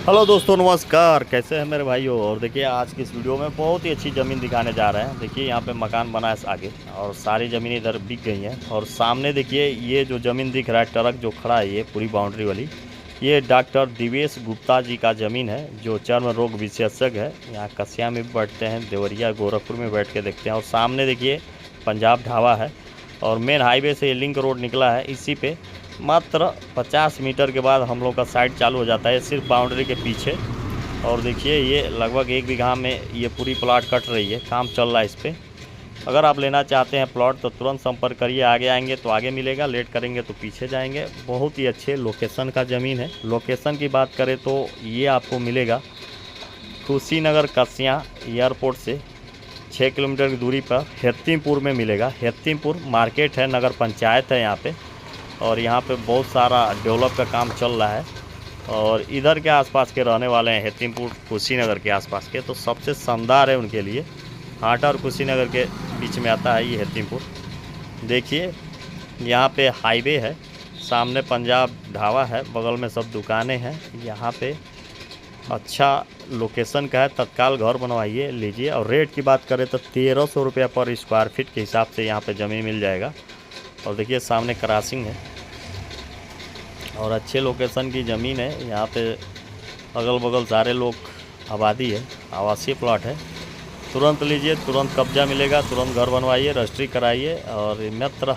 Hello दोस्तों, नमस्कार। कैसे हैं मेरे भाइयों। और देखिए, आज की इस वीडियो में बहुत ही अच्छी ज़मीन दिखाने जा रहे हैं। देखिए, यहाँ पे मकान बना है आगे, और सारी ज़मीन इधर बिक गई हैं। और सामने देखिए, ये जो ज़मीन दिख रहा है, ट्रक जो खड़ा है, ये पूरी बाउंड्री वाली, ये डॉक्टर दिवेश गुप्ता जी का ज़मीन है, जो चर्म रोग विशेषज्ञ है। यहाँ कसिया में भी बैठते हैं, देवरिया गोरखपुर में बैठ के देखते हैं। और सामने देखिए, पंजाब ढाबा है, और मेन हाईवे से ये लिंक रोड निकला है। इसी पे मात्र 50 मीटर के बाद हम लोग का साइड चालू हो जाता है, सिर्फ बाउंड्री के पीछे। और देखिए, ये लगभग 1 बीघा में ये पूरी प्लॉट कट रही है, काम चल रहा है इस पर। अगर आप लेना चाहते हैं प्लॉट तो तुरंत संपर्क करिए। आगे आएंगे तो आगे मिलेगा, लेट करेंगे तो पीछे जाएंगे। बहुत ही अच्छे लोकेशन का ज़मीन है। लोकेशन की बात करें तो ये आपको मिलेगा कुशीनगर कसिया एयरपोर्ट से 6 किलोमीटर की दूरी पर हेतिमपुर में मिलेगा। हेतिमपुर मार्केट है, नगर पंचायत है यहाँ पे। और यहाँ पे बहुत सारा डेवलप का काम चल रहा है। और इधर के आसपास के रहने वाले हैं, हेतिमपुर कुशीनगर के आसपास के, तो सबसे शानदार है उनके लिए। हाटा और कुशीनगर के बीच में आता है ये हेतिमपुर। देखिए, यहाँ पे हाईवे है, सामने पंजाब ढाबा है, बगल में सब दुकानें हैं। यहाँ पे अच्छा लोकेशन का है, तत्काल घर बनवाइए, लीजिए। और रेट की बात करें तो 1300 रुपया पर स्क्वायर फीट के हिसाब से यहाँ पे ज़मीन मिल जाएगा। और देखिए, सामने क्रॉसिंग है, और अच्छे लोकेशन की ज़मीन है। यहाँ पे अगल बगल सारे लोग, आबादी है, आवासीय प्लॉट है। तुरंत लीजिए, तुरंत कब्जा मिलेगा, तुरंत घर बनवाइए, रजिस्ट्री कराइए। और मित्र